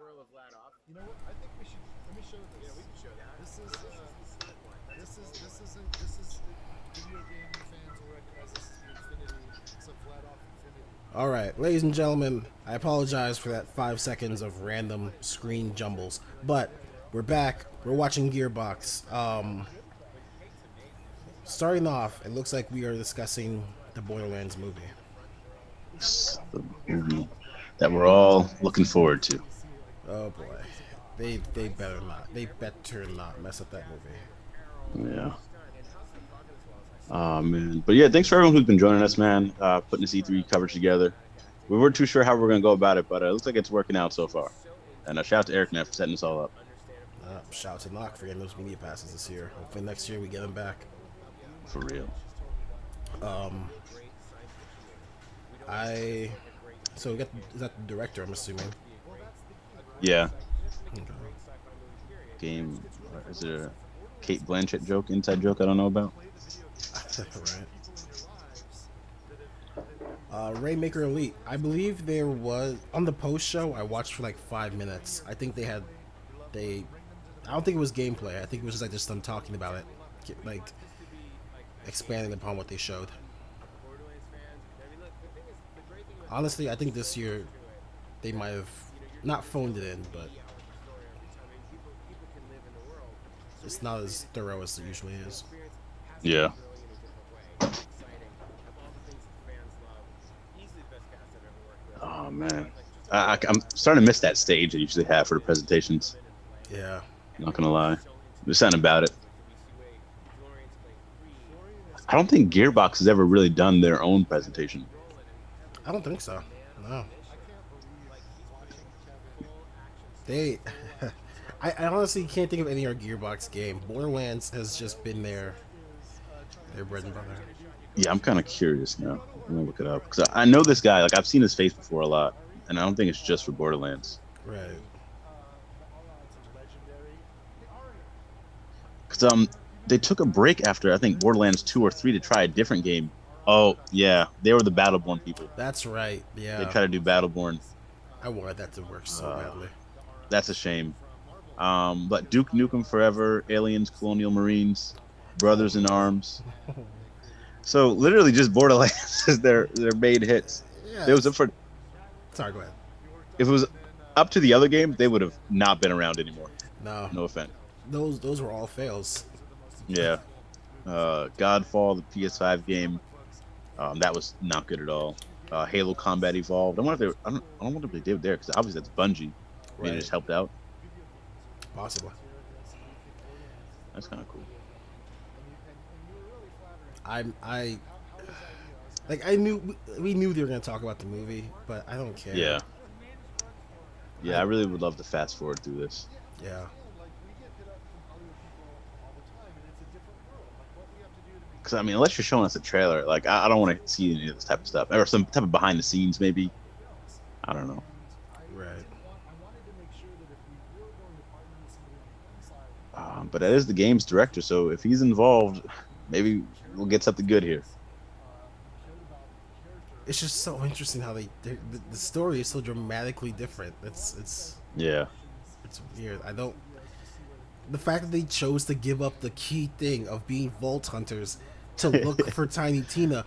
You know what? I think we should. Let me show this. Yeah, we can show that. This is video game fans will recognize this as the Infinity. It's a flat off Infinity. All right, ladies and gentlemen, I apologize for that 5 seconds of random screen jumbles, but we're back. We're watching Gearbox. Starting off, it looks like we are discussing the Borderlands movie. The movie that we're all looking forward to. Oh boy, they better not. They better not mess up that movie. Yeah. Oh man, but yeah, thanks for everyone who's been joining us, man. Putting this E3 coverage together. We weren't too sure how we're gonna go about it, but it looks like it's working out so far. And shout out to Eric and Noc for setting this all up. Shout out to Noc for getting those media passes this year. Hopefully next year we get them back. For real. So we got, is that the director? I'm assuming. Yeah. Okay. Game. Is it a Kate Blanchett joke? Inside joke I don't know about. Right. Rainmaker Elite. I believe there was on the post show. I watched for like 5 minutes. I think I don't think it was gameplay. I think it was just like just them talking about it, like expanding upon what they showed. Honestly, I think this year they might have not phoned it in, but it's not as thorough as it usually is. Yeah. Oh man, I'm starting to miss that stage I usually have for the presentations. Yeah. Not gonna lie, there's something about it. I don't think Gearbox has ever really done their own presentation. I don't think so. No. They, I honestly can't think of any other Gearbox game. Borderlands has just been their bread and butter. Yeah, I'm kind of curious now. I'm gonna look it up because I know this guy. Like I've seen his face before a lot, and I don't think it's just for Borderlands. Right. Because they took a break after I think Borderlands 2 or 3 to try a different game. Oh yeah, they were the Battleborn people. That's right. Yeah. They tried to do Battleborn. I wanted that to work so badly. That's a shame. But Duke Nukem Forever, Aliens, Colonial Marines, Brothers in Arms. So literally just Borderlands is their main hits. Yeah. It was up for. Sorry, go ahead. If it was up to the other game, they would have not been around anymore. No. No offense. Those were all fails. Yeah. Godfall, the PS5 game, that was not good at all. Halo Combat Evolved. I wonder if I don't wonder if they did there because obviously that's Bungie. Maybe Right. it just helped out. Possibly. That's kind of cool. We knew they were gonna talk about the movie, but I don't care. Yeah. Yeah, I really would love to fast forward through this. Yeah. Because I mean, unless you're showing us a trailer, like I don't want to see any of this type of stuff, or some type of behind the scenes, maybe. I don't know. Right. But that is the game's director, so if he's involved, maybe we'll get something good here. It's just so interesting how the story is so dramatically different. It's Yeah. It's weird. The fact that they chose to give up the key thing of being vault hunters to look for Tiny Tina,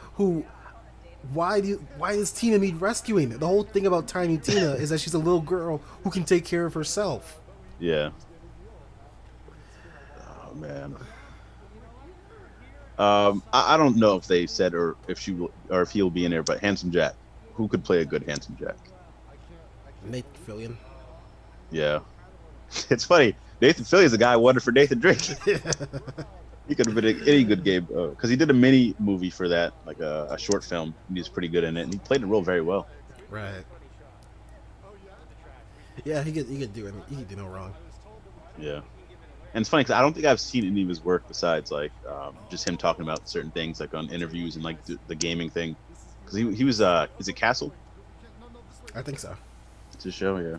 why does Tina need rescuing? The whole thing about Tiny Tina is that she's a little girl who can take care of herself. Yeah. Oh man. I don't know if they said or if he'll be in there, but Handsome Jack, who could play a good Handsome Jack? Nate Fillion. Yeah. It's funny. Nathan Fillion's a guy I wondered for Nathan Drake. He could have been in any good game because he did a mini movie for that, like a short film. He was pretty good in it, and he played the role very well. Right. Yeah, he could do it. He could do no wrong. Yeah. And it's funny because I don't think I've seen any of his work besides like just him talking about certain things, like on interviews and like the gaming thing. Because he was is it Castle? I think so. It's a show, yeah.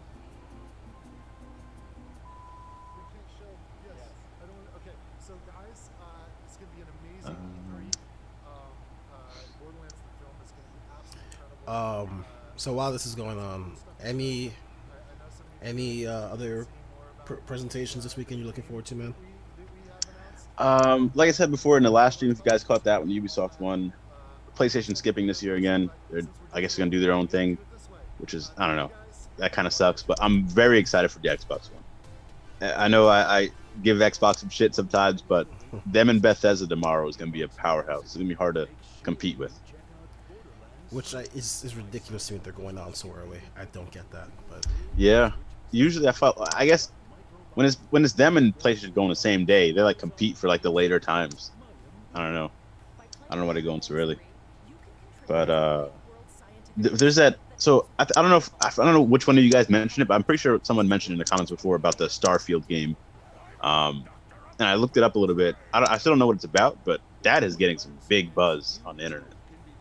So while this is going on, any Any other presentations this weekend you're looking forward to, man? Like I said before in the last stream, if you guys caught that when Ubisoft won, PlayStation skipping this year again. I guess they're gonna do their own thing, which is, I don't know, that kind of sucks. But I'm very excited for the Xbox One. I know I give Xbox some shit sometimes, but them and Bethesda tomorrow is gonna be a powerhouse. It's gonna be hard to compete with. Which is ridiculous to me that they're going on so early. I don't get that, but yeah, usually I guess when it's them and PlayStation going the same day, they like compete for like the later times. I don't know why they're going so early. But there's that. So I don't know which one of you guys mentioned it, but I'm pretty sure someone mentioned in the comments before about the Starfield game. And I looked it up a little bit. I still don't know what it's about, but that is getting some big buzz on the internet.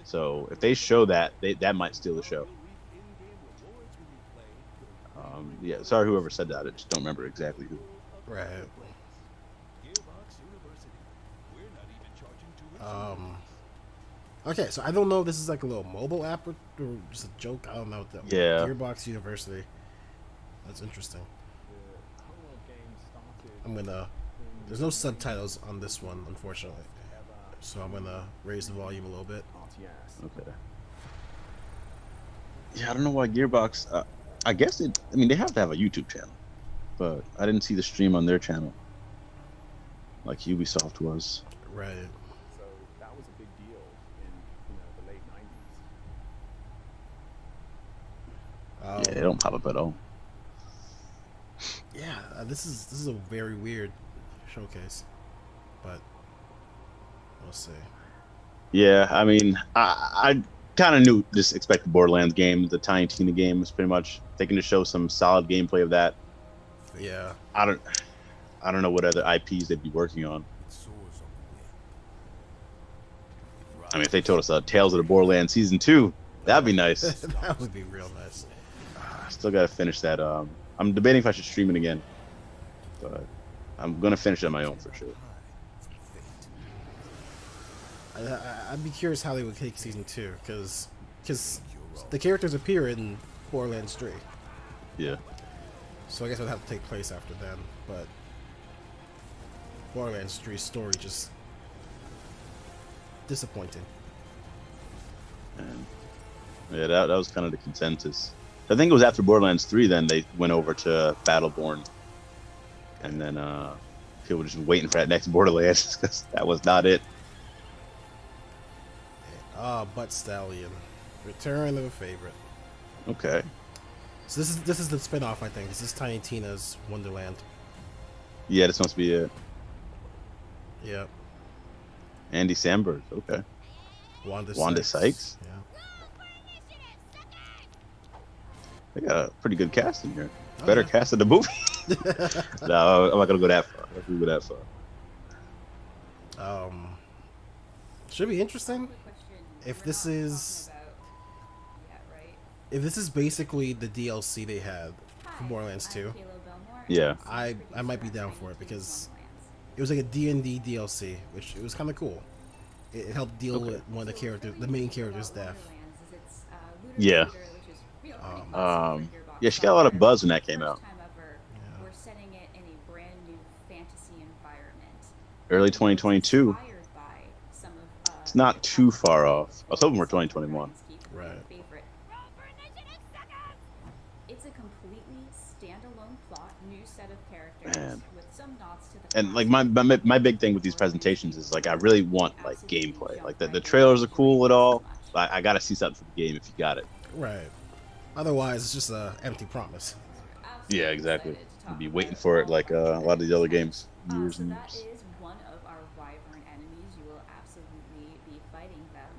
So if they show that, that might steal the show. Yeah, sorry whoever said that. I just don't remember exactly who. right. Okay, so I don't know if this is like a little mobile app or just a joke. I don't know. Yeah. Gearbox University. That's interesting. There's no subtitles on this one, unfortunately. So I'm gonna raise the volume a little bit. Okay. Yeah, I don't know why Gearbox. I guess they have to have a YouTube channel, but I didn't see the stream on their channel, like Ubisoft was. Right. So that was a big deal in the late 90s. Yeah, they don't pop up at all. Yeah, this is a very weird showcase, but we'll see. Yeah, I mean, I kind of knew just expect the Borderlands game, the Tiny Tina game was pretty much taking to show some solid gameplay of that. Yeah. I don't know what other IPs they'd be working on. I mean, if they told us Tales of the Borderlands Season 2, that'd be nice. That would be real nice. I still gotta finish that. I'm debating if I should stream it again, but I'm gonna finish it on my own for sure. I'd be curious how they would take Season 2, because the characters appear in Borderlands 3. Yeah. So I guess it would have to take place after then, but Borderlands 3's story just disappointing. And yeah, that was kind of the consensus. I think it was after Borderlands 3, then they went over to Battleborn, and then people were just waiting for that next Borderlands because that was not it. Butt Stallion, Return of a Favorite. Okay. So this is the spin-off, I think. This is Tiny Tina's Wonderland. Yeah, this must be it. Yep. Andy Samberg. Okay. Wanda Sykes. Yeah. They got a pretty good cast in here. Better cast in the movie. No, I'm not gonna go that far. I'm not gonna go that far. Should be interesting if this is basically the DLC they had for Borderlands 2. Yeah. I might be down for it because it was like a D&D DLC, which it was kind of cool. It helped deal with one of the main character's death. Yeah. Yeah, she got a lot of buzz when that came out. Early 2022. It's not too far off. I was hoping for 2021. Right. It's a completely standalone plot, new set of characters Man. with some nods to the And like my big thing with these presentations is like I really want like gameplay. Like the trailers are cool at all. But I gotta see something for the game if you got it. Right. Otherwise, it's just an empty promise. Yeah, exactly. You'd be waiting for it like a lot of these other games. Years So and that years. is one of our wyvern enemies. You will absolutely be fighting them.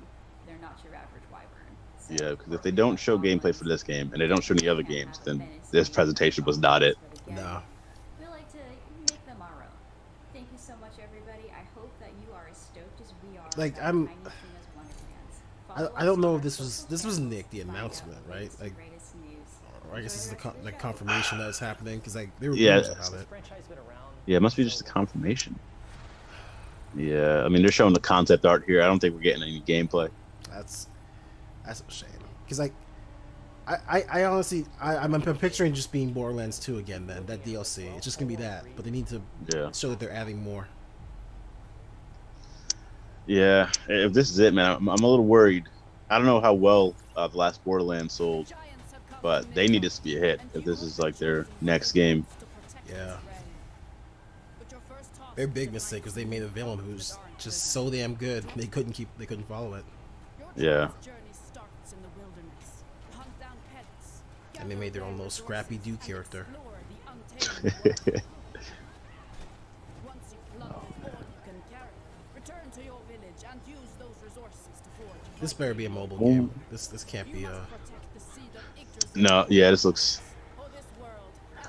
They're not your average wyvern. So Yeah, because if they don't show gameplay for this game and they don't show any other games, then this presentation was not it. No. We like to make them our own. Thank you so much, everybody. I hope that you are as stoked as we are. Like, about I'm- Tiny Tina's Wonderlands. I Follow don't know us if this on was social Nick the channels to find out announcement, the right? latest Like, greatest news. or I guess this is Enjoy the show. confirmation that it's happening because like there were Yeah. rumors about it. Yeah, it must be just a confirmation. Yeah, I mean they're showing the concept art here. I don't think we're getting any gameplay. That's a shame because like I honestly, I'm picturing just being Borderlands 2 again. Then that DLC, it's just gonna be that. But they need to show that they're adding more. Yeah, if this is it, man, I'm a little worried. I don't know how well the last Borderlands sold, but they need this to be a hit if this is like their next game. Yeah. Their big mistake was they made a villain who's just so damn good they couldn't follow it. Yeah. And they made their own little Scrappy Doo character. This better be a mobile game. This can't be a. No, yeah, this looks.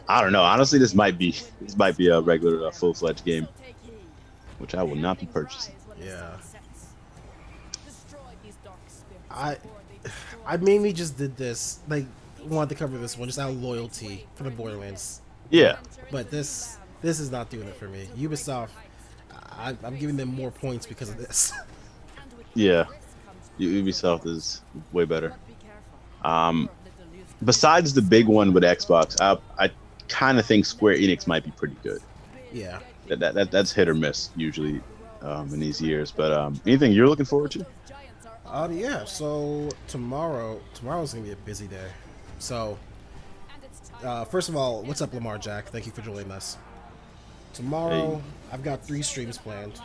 I don't know. Honestly, this might be a regular full-fledged game, which I will not be purchasing. Yeah. I mainly just did this, like, wanted to cover this one just out of loyalty for the Borderlands. Yeah. But this is not doing it for me. Ubisoft, I'm giving them more points because of this. Yeah. Ubisoft is way better. Besides the big one with Xbox, I kind of think Square Enix might be pretty good. Yeah. That's hit or miss usually in these years. But anything you're looking forward to? Yeah. So tomorrow's gonna be a busy day. So first of all, what's up, Lamar Jack? Thank you for joining us. Tomorrow, hey. I've got 3 streams planned.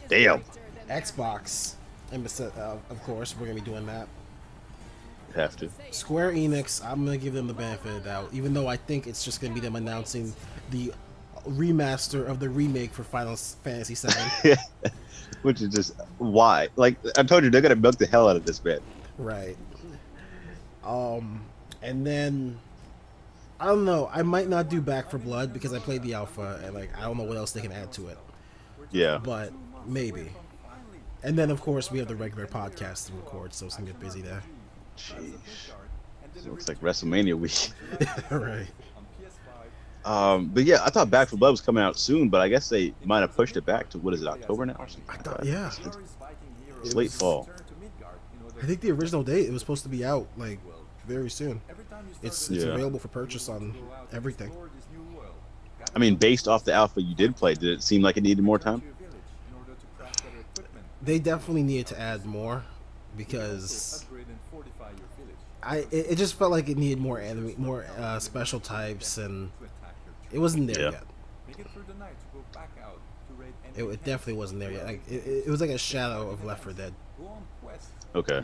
Damn. Xbox, and of course, we're gonna be doing that. Have to. Square Enix, I'm gonna give them the benefit of the doubt, even though I think it's just gonna be them announcing the remaster of the remake for Final Fantasy VII. Which is just why? Like I told you, they're gonna milk the hell out of this bit. Right. And then I don't know. I might not do Back for Blood because I played the alpha and like I don't know what else they can add to it. Yeah. But maybe. And then of course we have the regular podcast to record, so it's gonna get busy there. Jeez. It looks like WrestleMania week. Right. But yeah, I thought Back for Blood was coming out soon, but I guess they might have pushed it back to what is it, October now or something? I thought, yeah. It's late fall. I think the original date it was supposed to be out like very soon. It's available for purchase on everything. I mean, based off the alpha you did play, did it seem like it needed more time? They definitely needed to add more because it just felt like it needed more special types, and it wasn't there yet. It definitely wasn't there yet. Like it was like a shadow of Left 4 Dead. Okay.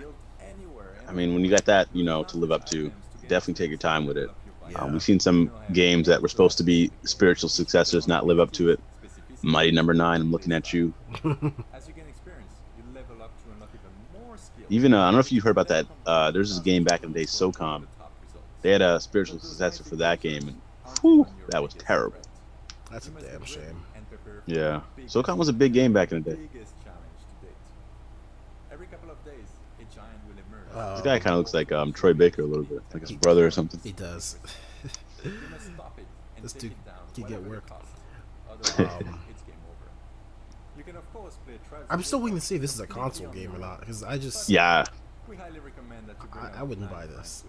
I mean, when you got that, to live up to, definitely take your time with it. Yeah. We've seen some games that were supposed to be spiritual successors not live up to it. Mighty Number 9, I'm looking at you. Even I don't know if you heard about that. There's this game back in the day, SOCOM. They had a spiritual successor for that game, and whew, that was terrible. That's a damn shame. Yeah, SOCOM was a big game back in the day. This guy kind of looks like Troy Baker a little bit, like his brother or something. He does. This dude can get work. I'm still waiting to see if this is a console game or not, because I just I wouldn't buy this.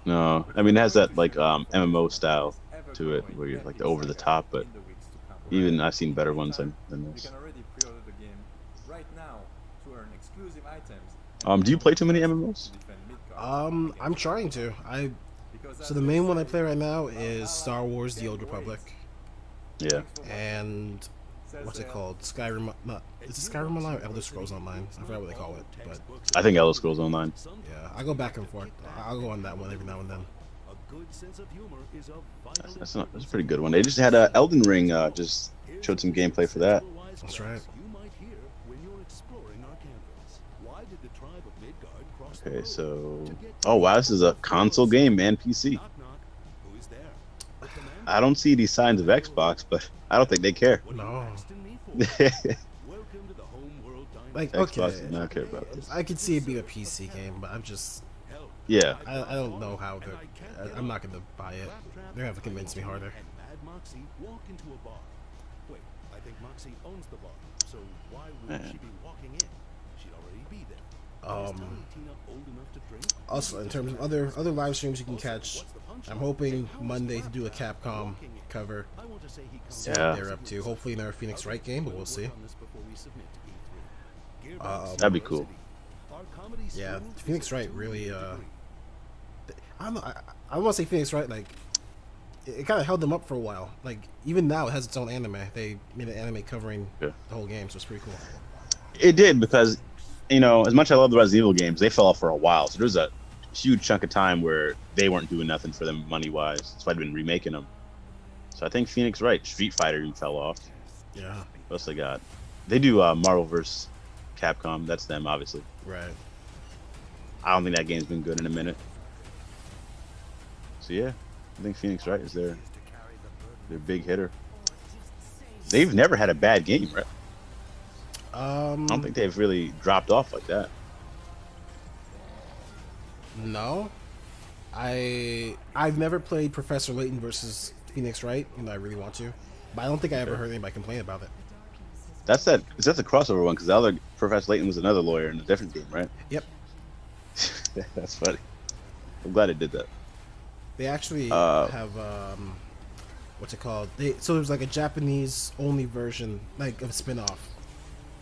No, I mean it has that like MMO style to it, where you're like over the top, but even I've seen better ones than this. Do you play too many MMOs? I'm trying to. So the main one I play right now is Star Wars: The Old Republic. Yeah. And what's it called? Skyrim. Not, is it Skyrim Online or Elder Scrolls Online? I forgot what they call it, but I think Elder Scrolls Online. Yeah, I go back and forth. I'll go on that one every now and then. That's a pretty good one. They just had Elden Ring. Just showed some gameplay for that. That's right. Okay, so oh wow, this is a console game and PC. I don't see these signs of Xbox, but I don't think they care. No. Like, Xbox okay, does not care about this. I could see it being a PC game, but I'm just Yeah. I don't know how I'm not gonna buy it. They're gonna have to convince me harder. Also, in terms of other live streams you can catch, I'm hoping Monday to do a Capcom cover. See what they're up to. Hopefully another Phoenix Wright game, but we'll see. That'd be cool. Yeah, Phoenix Wright really. I don't know. I want to say Phoenix Wright, like, it kind of held them up for a while. Like, even now it has its own anime. They made an anime covering the whole game, so it's pretty cool. It did, because, you know, as much as I love the Resident Evil games, they fell off for a while. So there's a huge chunk of time where they weren't doing nothing for them money-wise. That's why they've been remaking them. So I think Phoenix Wright, Street Fighter even fell off. Yeah. What else they got? They do Marvel vs. Capcom. That's them, obviously. Right. I don't think that game's been good in a minute. So yeah, I think Phoenix Wright is their big hitter. They've never had a bad game, right? I don't think they've really dropped off like that. No. I've never played Professor Layton versus Phoenix Wright, and I really want to. But I don't think I ever heard anybody complain about it. That's a crossover one, because the other Professor Layton was another lawyer in a different game, right? Yep. That's funny. I'm glad it did that. They actually have what's it called? So there's like a Japanese only version, like of a spin-off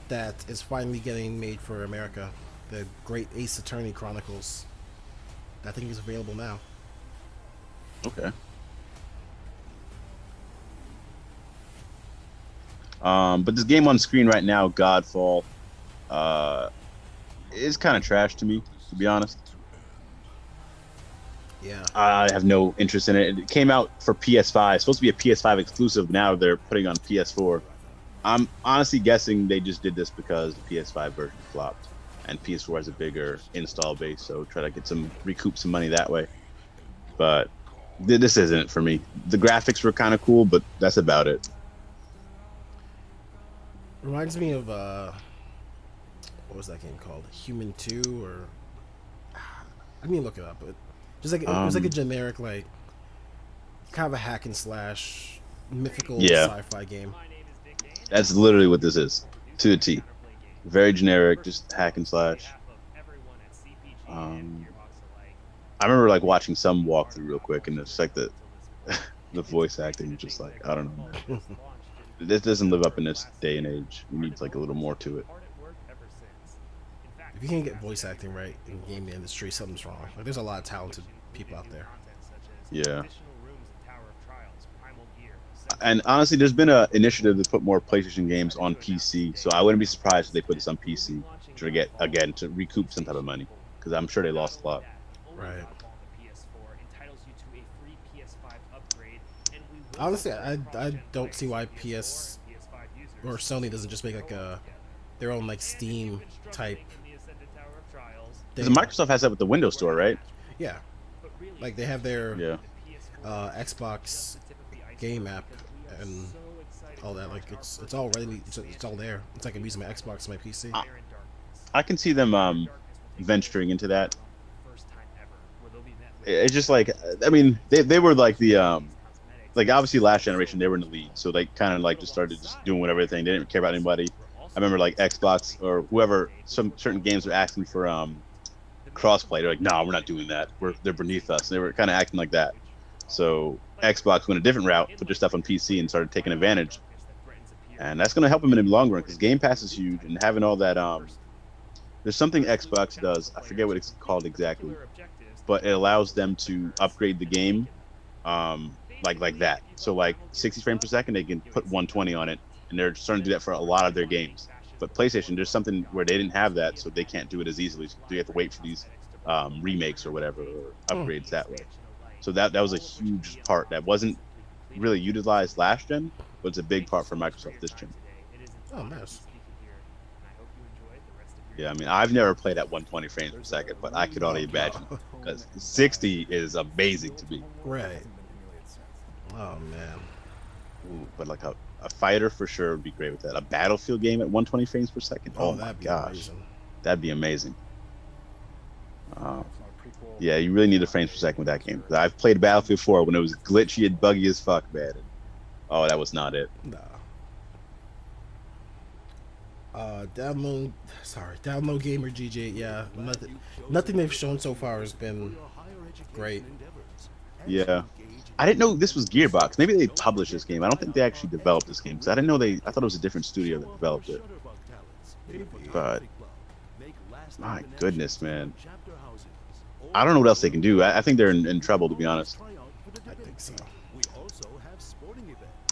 that is finally getting made for America. The Great Ace Attorney Chronicles. That thing is available now. Okay. But this game on screen right now, Godfall, is kind of trash to me, to be honest. Yeah. I have no interest in it. It came out for PS5. It's supposed to be a PS5 exclusive. Now they're putting on PS4. I'm honestly guessing they just did this because the PS5 version flopped, and PS4 has a bigger install base, so try to recoup some money that way. But this isn't it for me. The graphics were kind of cool, but that's about it. Reminds me of what was that game called? Human 2 or I mean look it up, but just like it was like a generic, like, kind of a hack and slash mythical sci-fi game. That's literally what this is, to the T. Very generic, just hack and slash. I remember like watching some walkthrough real quick, and it's like the voice acting, just like, I don't know. This doesn't live up in this day and age. We need like a little more to it. If you can't get voice acting right in the game industry, something's wrong. Like, there's a lot of talented people out there. Yeah. And honestly, there's been an initiative to put more PlayStation games on PC, so I wouldn't be surprised if they put this on PC to recoup some type of money, because I'm sure they lost a lot. Right. Honestly, I don't see why PS or Sony doesn't just make like their own like Steam type. Because Microsoft has that with the Windows Store, right? Yeah. Like they have their Xbox game app and all that. Like it's all ready. It's all there. It's like I'm using my Xbox and my PC. I can see them venturing into that. It's just like, I mean, they were like the like obviously last generation they were in the lead, so they kind of like just started just doing whatever they didn't care about anybody. I remember like Xbox or whoever, some certain games were asking for crossplay. They're like, no, we're not doing that. They're beneath us. And they were kind of acting like that. So Xbox went a different route, put their stuff on PC and started taking advantage. And that's going to help them in the long run, because Game Pass is huge, and having all that there's something Xbox does, I forget what it's called exactly, but it allows them to upgrade the game like that. So like 60 frames per second, they can put 120 on it, and they're starting to do that for a lot of their games. But PlayStation, there's something where they didn't have that, so they can't do it as easily. So you have to wait for these remakes or whatever, or upgrades that way. So that was a huge part that wasn't really utilized last gen, but it's a big part for Microsoft this gen. Oh, nice. Yeah, I mean, I've never played at 120 frames per second, but I could only imagine, because 60 is amazing to me. Right. Oh man. Ooh, but like a fighter for sure would be great with that. A Battlefield game at 120 frames per second. Oh my gosh, amazing. That'd be amazing. Yeah, you really need the frames per second with that game. I've played Battlefield 4 when it was glitchy and buggy as fuck, man. Oh, that was not it. Nah. Download Gamer GG. Yeah, nothing they've shown so far has been great. Yeah. I didn't know this was Gearbox. Maybe they published this game. I don't think they actually developed this game because I didn't know they. I thought it was a different studio that developed it. But my goodness, man, I don't know what else they can do. I think they're in trouble, to be honest. I think so.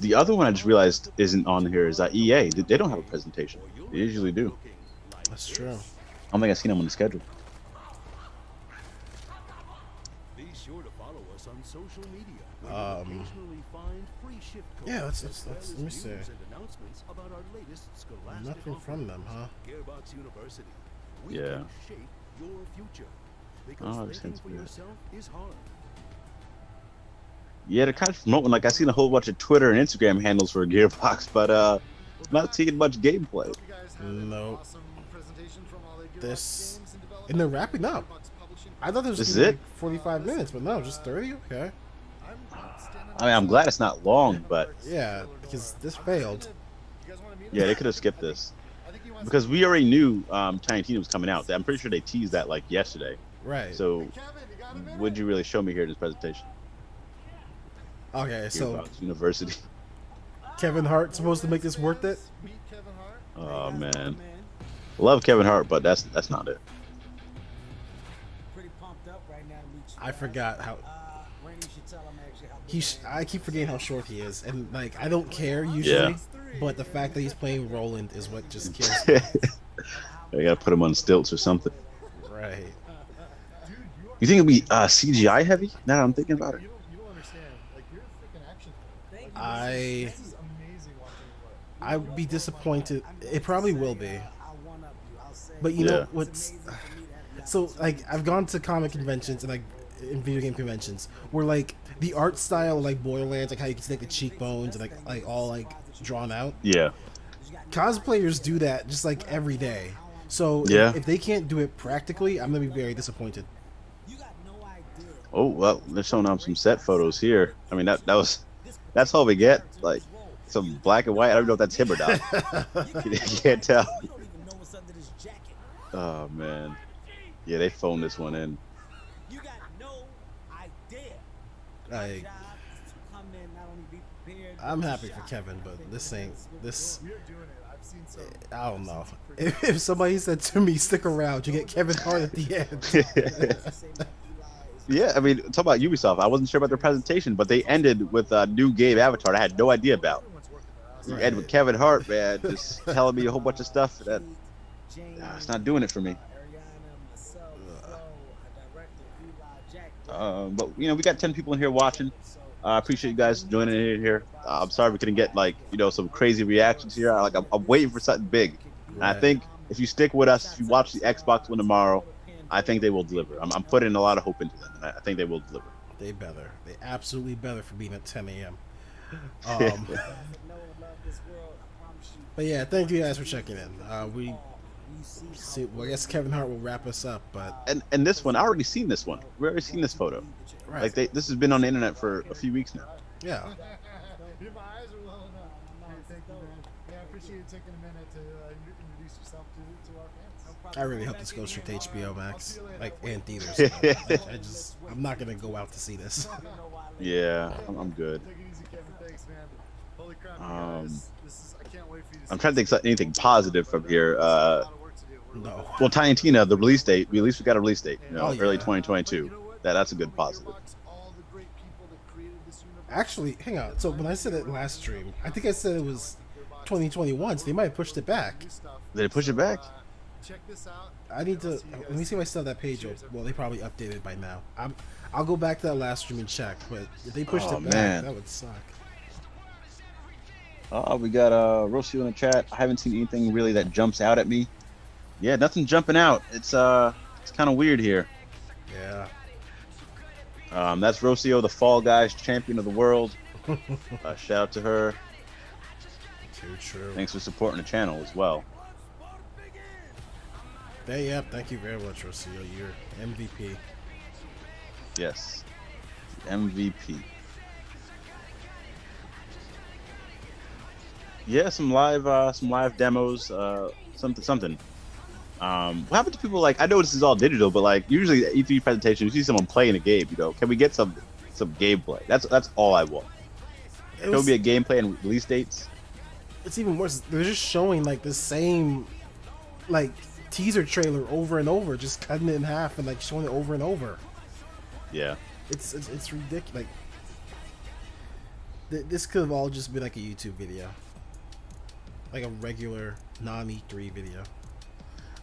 The other one I just realized isn't on here is EA. They don't have a presentation. They usually do. That's true. I don't think I've seen them on the schedule. Be sure to follow us on social media. Yeah, let's let me see. Announcements about our latest scholastic Nothing from them, huh? Gearbox University. We Yeah. can shape your future. Because Oh, that thinking sounds for good. yourself is hard. Yeah, they're kind of promoting. Like I seen a whole bunch of Twitter and Instagram handles for Gearbox, but not seeing much gameplay. Hope you guys had an Nope. awesome presentation from all the Gearbox This games in development. and they're wrapping up. Gearbox Publishing. I thought This was is gonna be it? like 45 minutes, but no, just 30. Okay. I'm standing I mean, I'm glad it's not long, but Yeah, because this failed. You guys wanna meet yeah, him? they could have skipped this I think he wants because we already knew Tiny Tina was coming out. I'm pretty sure they teased that like yesterday. Right. So, Kevin, you got a minute? what'd you really show me here in this presentation? Okay, so Gearbox University. Kevin Hart supposed to make this worth it? Meet Kevin Hart. Oh man, love Kevin Hart, but that's not it. Pretty pumped up right now to meet you. I forgot how Rainy, you should tell him actually how I keep forgetting how short he is, and like I don't care usually, but the fact that he's playing Roland is what just kills me. I gotta put him on stilts or something. Right. You think it'll be CGI heavy? Now that I'm thinking about it. You don't understand. Like, you're a freaking action player. I This is amazing watching you play. I'd be disappointed. It probably will be, I'll one up you. I'll say but you Yeah. know what's so like I've gone to comic conventions and like in video game conventions where like the art style like Borderlands, like how you can see like the cheekbones and like all like drawn out. Yeah. Cosplayers do that just like every day. So Yeah. if they can't do it practically, I'm gonna be very disappointed. you got no idea. Oh well, they're showing off some set photos here. I mean that's all we get. Like some black and white. I don't know if that's him or not. You can't tell. You don't even know what's under this jacket. Oh man. Yeah, they phoned this one in. You got no idea. Like Job is to come in, not only be prepared. I'm happy for Kevin, but this ain't this. We are doing it. I've seen some. I don't know. If somebody said to me, "Stick around," you get Kevin Hart at the end. Yeah, I mean, talk about Ubisoft. I wasn't sure about their presentation, but they ended with a new game Avatar I had no idea about. Everyone's working their ass You Right. end with Kevin Hart, man, just telling me a whole bunch of stuff that it's not doing it for me. But you know, we got 10 people in here watching. I appreciate you guys joining in here. I'm sorry we couldn't get like some crazy reactions here. I'm waiting for something big, and I think if you stick with us, if you watch the Xbox one tomorrow, I think they will deliver. I'm putting a lot of hope into them, and I think they will deliver. They better. They absolutely better for being at 10 a.m. But yeah, thank you guys for checking in. We see. Well, I guess Kevin Hart will wrap us up, but And this one, I already seen this one. We already seen this photo. right. Like this has been on the internet for a few weeks now. Yeah. My eyes are welling up. Thank you, man. Yeah, I appreciate you taking a minute to introduce yourself to our fans. I really hope this goes straight to HBO Max, like in theaters. I'm not gonna go out to see this. Yeah, I'm good. Take it easy, Kevin. Thanks, man. Holy crap, you Um, guys. I can't wait for you to I'm see trying to think this. of anything positive from here. There's a lot of work to do. We're No. Well, Tiny Tina, the release date. At least we got a release date. Oh, yeah. Early But 2022. you know what? That's a good From positive. Gearbox, all the great people that created this universe. Actually, hang on. So when I said it last stream, I think I said it was 2021. So they might have pushed it back. New stuff. Did they push it back? Check this out. I need to. Let me see if I still have that page. Well, they probably updated it by now. I'll go back to that last stream and check. But if they pushed Oh, it back, man. that would suck. We got Rocio in the chat. I haven't seen anything really that jumps out at me. Yeah, nothing jumping out. It's kind of weird here. Yeah. That's Rocio, the Fall Guys champion of the world. Shout out to her. Too true. Thanks for supporting the channel as well. Yep. Thank you very much, Rocio. You're MVP. Yes, MVP. Yeah, some live demos. something. What happened to people like? I know this is all digital, but like usually at E3 presentations, you see someone playing a game. You know, can we get some gameplay? That's all I want. There'll be a gameplay and release dates. It's even worse. They're just showing like the same like teaser trailer over and over, just cutting it in half and like showing it over and over. Yeah, it's ridiculous. Like this could have all just been like a YouTube video, like a regular non-E3 video.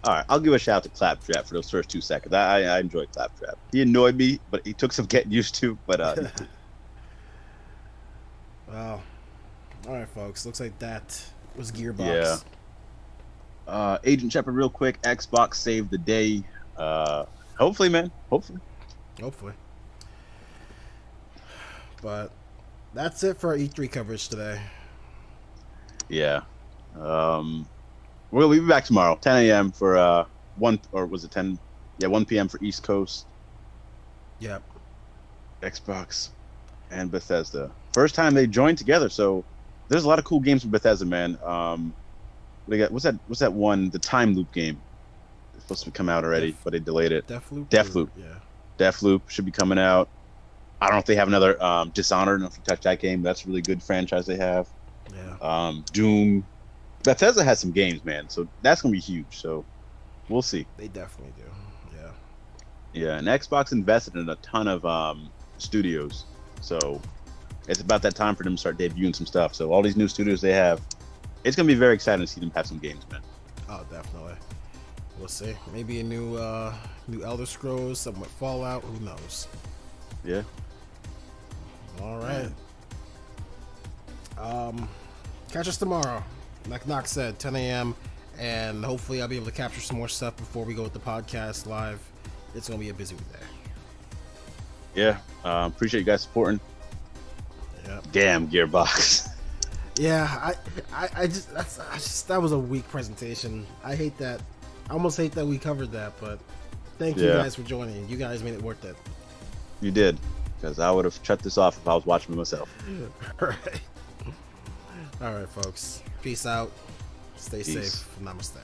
All right, I'll give a shout out to Claptrap for those first 2 seconds. I enjoyed Claptrap. He annoyed me, but he took some getting used to. But wow. All right, folks. Looks like that was Gearbox. Yeah. Agent Shepard, real quick. Xbox saved the day. Hopefully, man. Hopefully. But that's it for our E3 coverage today. Yeah. We'll be back tomorrow, 10 a.m. for 1 or was it 10? Yeah, 1 p.m. for East Coast. Yep. Xbox and Bethesda. First time they joined together, so there's a lot of cool games from Bethesda, man. They got what's that one? The time loop game. It's supposed to come out already, but they delayed it. Deathloop. Yeah. Deathloop should be coming out. I don't know if they have another Dishonored. I don't know if you touched that game. That's a really good franchise they have. Yeah. Doom. Bethesda has some games, man. So that's gonna be huge. So we'll see. They definitely do. Yeah. Yeah, and Xbox invested in a ton of studios. So it's about that time for them to start debuting some stuff. So all these new studios they have, it's gonna be very exciting to see them have some games, man. Oh, definitely. We'll see. Maybe a new Elder Scrolls, something with Fallout. Who knows? Yeah. All right. Catch us tomorrow. Like Noc said, 10 a.m. And hopefully I'll be able to capture some more stuff before we go with the podcast live. It's gonna be a busy day. Yeah. Appreciate you guys supporting. Yeah. Damn Gearbox. Yeah, I just that was a weak presentation. I hate that. I almost hate that we covered that, but thank you guys for joining. You guys made it worth it. You did, because I would have shut this off if I was watching it myself. All right, folks. Peace out. Stay safe. Namaste.